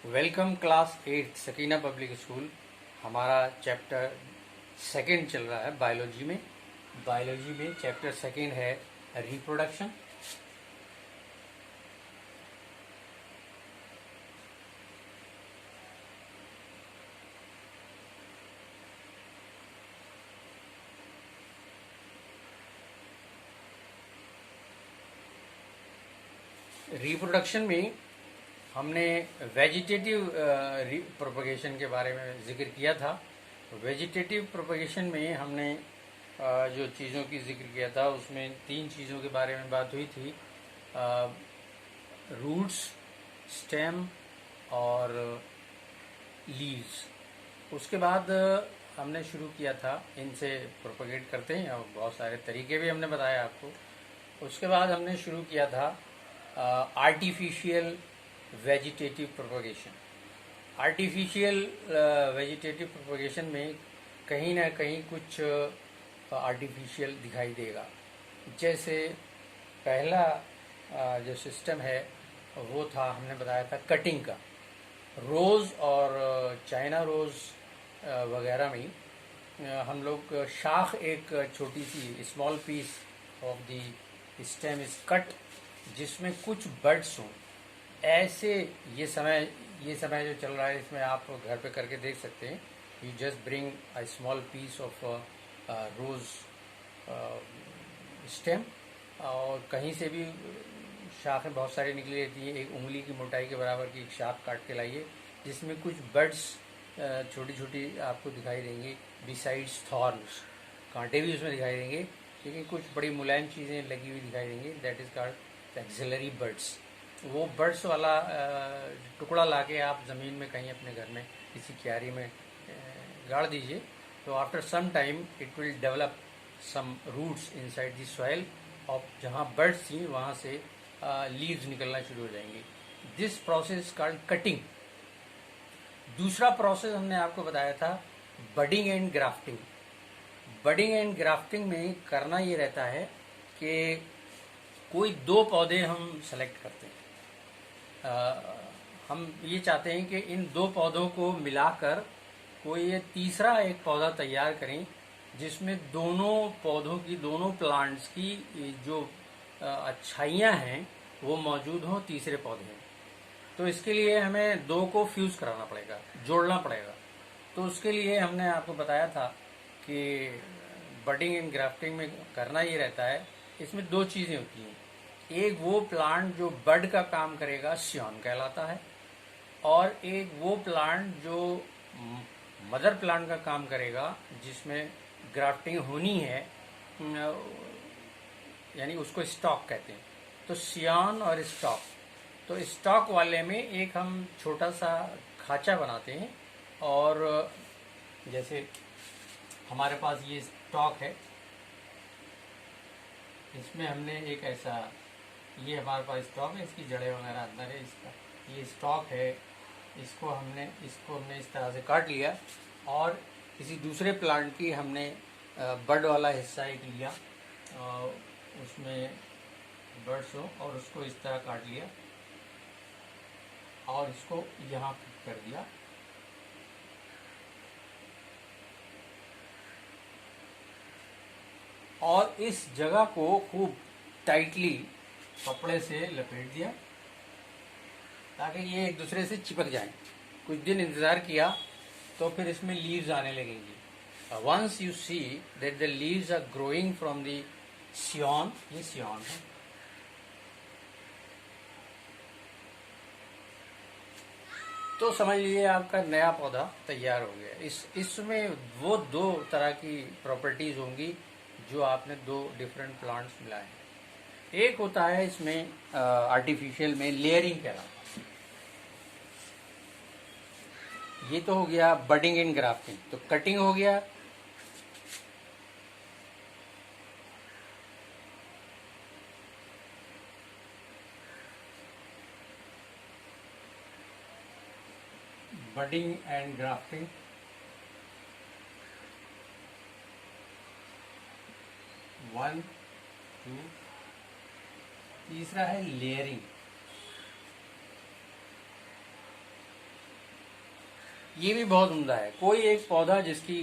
Welcome class 8 Sakina public school. हमारा chapter second चल रहा है बायोलॉजी में चैप्टर सेकंड है रिप्रोडक्शन। रिप्रोडक्शन में हमने वेजिटेटिव प्रोपगेशन के बारे में जिक्र किया था। वेजिटेटिव प्रोपगेशन में हमने जो चीज़ों की जिक्र किया था उसमें तीन चीज़ों के बारे में बात हुई थी, रूट्स, स्टेम और लीव्स। उसके बाद हमने शुरू किया था इनसे प्रोपगेट करते हैं और बहुत सारे तरीके भी हमने बताया आपको। उसके बाद हमने शुरू किया था artificial vegetative propagation. Artificial vegetative propagation में कहीं ना कहीं कुछ आर्टिफिशियल दिखाई देगा। जैसे पहला जो सिस्टम है वो था, हमने बताया था कटिंग का। रोज़ और चाइना रोज़ वगैरह में हम लोग शाख एक छोटी सी small piece of the stem is cut, जिसमें कुछ बड्स हों। ऐसे ये समय जो चल रहा है इसमें आप घर पे करके देख सकते हैं। You just bring a small piece of rose stem, और कहीं से भी शाखें बहुत सारी निकली रहती हैं। एक उंगली की मोटाई के बराबर की एक शाख काट के लाइए, जिसमें कुछ बड्स छोटी छोटी आपको दिखाई देंगी। बिसाइड्स थॉर्न्स, कांटे भी उसमें दिखाई देंगे, लेकिन कुछ बड़ी मुलायम चीज़ें लगी हुई दिखाई देंगी। That is called axillary buds. वो बड्स वाला टुकड़ा लाके आप ज़मीन में कहीं अपने घर में किसी क्यारी में गाड़ दीजिए, तो after some time it will develop some roots inside the soil. और जहाँ बड्स थी वहाँ से लीव्स निकलना शुरू हो जाएंगी। This process called cutting. दूसरा प्रोसेस हमने आपको बताया था budding and grafting. Budding and grafting में करना ये रहता है कि कोई दो पौधे हम सेलेक्ट करते हैं। हम ये चाहते हैं कि इन दो पौधों को मिलाकर कोई ये तीसरा एक पौधा तैयार करें, जिसमें दोनों पौधों की, दोनों प्लांट्स की जो अच्छाइयाँ हैं वो मौजूद हों तीसरे पौधे में। तो इसके लिए हमें दो को फ्यूज कराना पड़ेगा, जोड़ना पड़ेगा। तो उसके लिए हमने आपको बताया था कि बडिंग एंड ग्राफ्टिंग में करना ये रहता है, इसमें दो चीज़ें होती हैं। एक वो प्लांट जो बड का काम करेगा, सियॉन कहलाता है, और एक वो प्लांट जो मदर प्लांट का काम करेगा, जिसमें ग्राफ्टिंग होनी है, यानी उसको स्टॉक कहते हैं। तो सियॉन और स्टॉक, तो स्टॉक वाले में एक हम छोटा सा खांचा बनाते हैं, और जैसे हमारे पास ये स्टॉक है, इसमें हमने एक ऐसा, ये हमारे पास स्टॉक है, इसकी जड़ें वगैरह अंदर है, इसका ये स्टॉक है। इसको हमने इस तरह से काट लिया, और किसी दूसरे प्लांट की हमने बड वाला हिस्सा एक लिया, उसमें बड्स हो, और उसको इस तरह काट लिया और इसको यहाँ फिट कर दिया। और इस जगह को खूब टाइटली कपड़े से लपेट दिया ताकि ये एक दूसरे से चिपक जाएं। कुछ दिन इंतज़ार किया तो फिर इसमें लीव्स आने लगेंगी। Once you see that the leaves are growing from the scion, ये सियॉन है, तो समझ लीजिए आपका नया पौधा तैयार हो गया। इसमें वो दो तरह की प्रॉपर्टीज होंगी जो आपने दो डिफरेंट प्लांट्स मिलाए हैं। एक होता है इसमें आर्टिफिशियल में लेयरिंग कहलाता है। ये तो हो गया बडिंग एंड ग्राफ्टिंग। तो कटिंग हो गया, budding and grafting. One two, तीसरा है लेयरिंग। ये भी बहुत उम्दा है। कोई एक पौधा जिसकी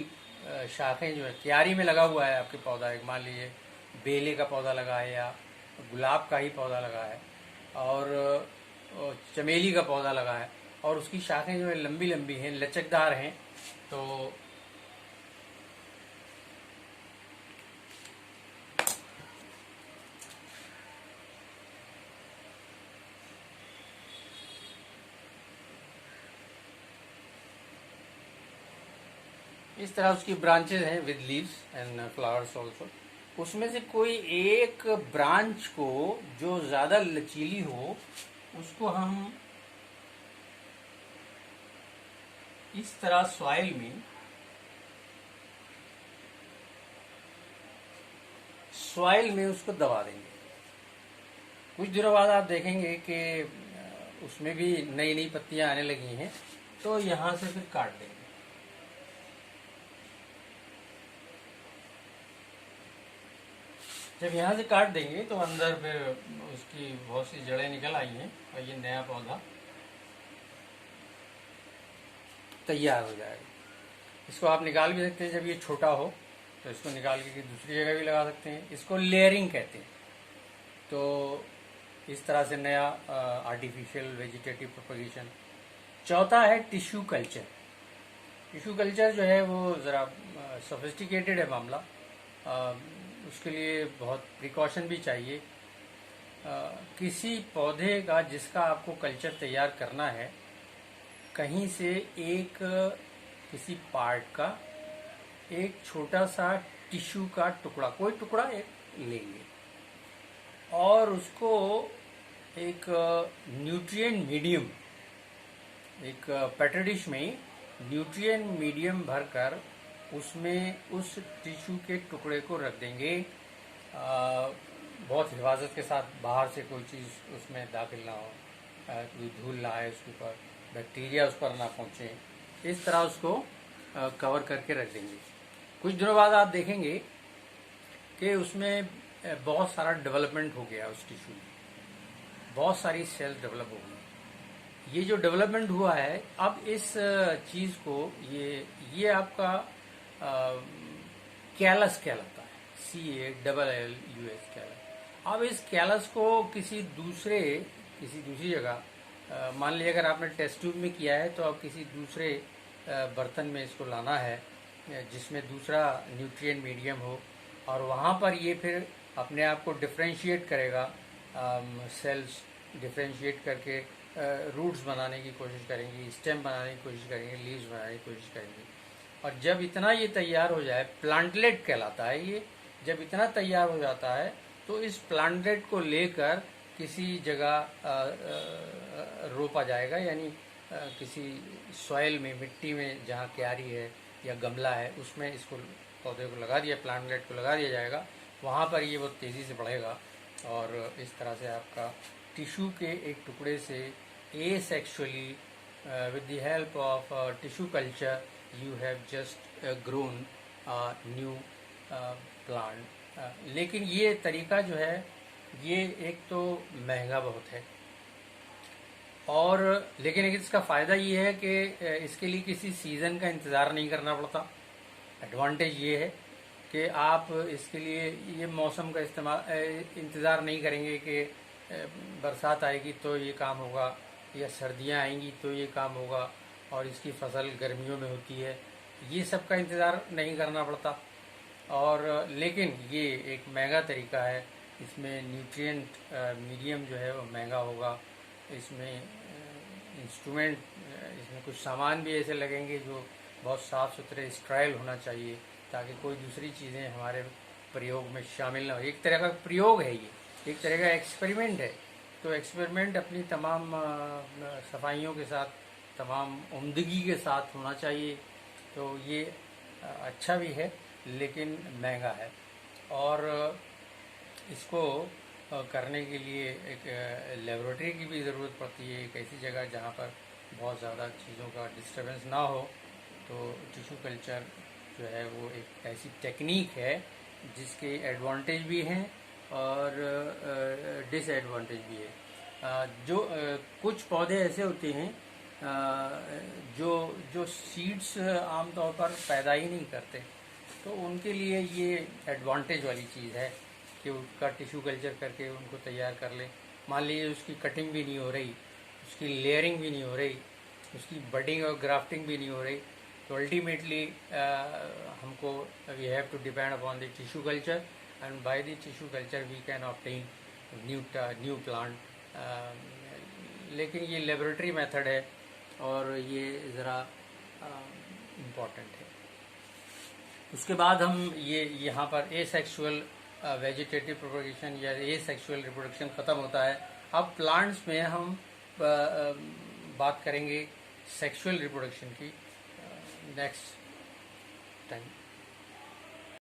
शाखें जो है, क्यारी में लगा हुआ है आपके पौधा, एक मान लीजिए बेले का पौधा लगा है या गुलाब का ही पौधा लगा है और चमेली का पौधा लगा है और उसकी शाखें जो है लंबी लंबी हैं, लचकदार हैं, तो इस तरह उसकी ब्रांचेज हैं with leaves and flowers also. उसमें से कोई एक ब्रांच को जो ज़्यादा लचीली हो उसको हम इस तरह सॉइल में उसको दबा देंगे। कुछ दिनों बाद आप देखेंगे कि उसमें भी नई नई पत्तियां आने लगी हैं, तो यहाँ से फिर काट देंगे। जब यहाँ से काट देंगे तो अंदर फिर उसकी बहुत सी जड़ें निकल आई हैं और ये नया पौधा तैयार हो जाएगा। इसको आप निकाल भी सकते हैं जब ये छोटा हो, तो इसको निकाल के दूसरी जगह भी लगा सकते हैं। इसको लेयरिंग कहते हैं। तो इस तरह से नया आर्टिफिशियल वेजिटेटिव प्रोपगेशन। चौथा है टिश्यू कल्चर। टिश्यू कल्चर जो है वो ज़रा सोफिस्टिकेटेड है मामला। उसके लिए बहुत प्रिकॉशन भी चाहिए। किसी पौधे का जिसका आपको कल्चर तैयार करना है, कहीं से एक किसी पार्ट का एक छोटा सा टिश्यू का टुकड़ा, कोई टुकड़ा एक लेंगे और उसको एक न्यूट्रिएंट मीडियम, एक पेट्री डिश में न्यूट्रिएंट मीडियम भरकर उसमें उस टिश्यू के टुकड़े को रख देंगे। बहुत हिफाजत के साथ, बाहर से कोई चीज़ उसमें दाखिल ना हो, कोई धूल ना आए उसके ऊपर, बैक्टीरिया उस पर ना पहुँचे, इस तरह उसको कवर करके रख देंगे। कुछ दिनों बाद आप देखेंगे कि उसमें बहुत सारा डेवलपमेंट हो गया, उस टिश्यू में बहुत सारी सेल्स डेवलप हो गई। ये जो डेवलपमेंट हुआ है, अब इस चीज़ को ये आपका कैलस कहलाता है, CALLUS कैलस। अब इस कैलस को किसी दूसरी जगह, मान लीजिए अगर आपने टेस्ट ट्यूब में किया है तो अब किसी दूसरे बर्तन में इसको लाना है जिसमें दूसरा न्यूट्रिएंट मीडियम हो, और वहाँ पर ये फिर अपने आप को डिफ्रेंशिएट करेगा। सेल्स डिफ्रेंशिएट करके रूट्स बनाने की कोशिश करेंगी, स्टेम बनाने की कोशिश करेंगे, लीव्स बनाने की कोशिश करेंगे। और जब इतना ये तैयार हो जाए, प्लांटलेट कहलाता है ये, जब इतना तैयार हो जाता है तो इस प्लांटलेट को लेकर किसी जगह रोपा जाएगा, यानी किसी सॉइल में, मिट्टी में जहाँ क्यारी है या गमला है, उसमें इसको पौधे को लगा दिया, प्लांटलेट को लगा दिया जाएगा। वहाँ पर ये बहुत तेज़ी से बढ़ेगा और इस तरह से आपका टिश्यू के एक टुकड़े से asexually with the help of tissue culture you have just grown new plant. लेकिन ये तरीका जो है ये एक तो महंगा बहुत है, और लेकिन इसका फ़ायदा ये है कि इसके लिए किसी सीज़न का इंतज़ार नहीं करना पड़ता। एडवांटेज ये है कि आप इसके लिए ये मौसम का इंतज़ार नहीं करेंगे कि बरसात आएगी तो ये काम होगा या सर्दियां आएंगी तो ये काम होगा और इसकी फसल गर्मियों में होती है, ये सब का इंतज़ार नहीं करना पड़ता। और लेकिन ये एक महंगा तरीका है। इसमें न्यूट्रिएंट मीडियम जो है वो महंगा होगा। इसमें इंस्ट्रूमेंट, इसमें कुछ सामान भी ऐसे लगेंगे जो बहुत साफ़ सुथरे, स्ट्राइल होना चाहिए, ताकि कोई दूसरी चीज़ें हमारे प्रयोग में शामिल ना हो। एक तरह का प्रयोग है ये, एक तरह का एक्सपेरिमेंट है। तो एक्सपेरिमेंट अपनी तमाम सफाइयों के साथ, तमाम उम्दगी के साथ होना चाहिए। तो ये अच्छा भी है लेकिन महंगा है, और इसको करने के लिए एक लेबोरेटरी की भी ज़रूरत पड़ती है, एक ऐसी जगह जहाँ पर बहुत ज़्यादा चीज़ों का डिस्टर्बेंस ना हो। तो टिश्यू कल्चर जो है वो एक ऐसी टेक्निक है जिसके एडवांटेज भी हैं और डिसएडवांटेज भी है। जो कुछ पौधे ऐसे होते हैं जो जो सीड्स आमतौर पर पैदा ही नहीं करते, तो उनके लिए ये एडवांटेज वाली चीज़ है कि उसका टिश्यू कल्चर करके उनको तैयार कर ले। मान लीजिए उसकी कटिंग भी नहीं हो रही, उसकी लेयरिंग भी नहीं हो रही, उसकी बडिंग और ग्राफ्टिंग भी नहीं हो रही, तो अल्टीमेटली हमको we have to depend upon the tissue culture, and by the tissue culture we can obtain new plant. लेकिन ये लेबोरेटरी मेथड है और ये ज़रा इम्पॉर्टेंट है। उसके बाद हम ये यहाँ पर एसेक्सुअल वेजिटेटिव प्रोपगेशन या एसेक्सुअल रिप्रोडक्शन ख़त्म होता है। अब प्लांट्स में हम बात करेंगे सेक्सुअल रिप्रोडक्शन की नेक्स्ट टाइम।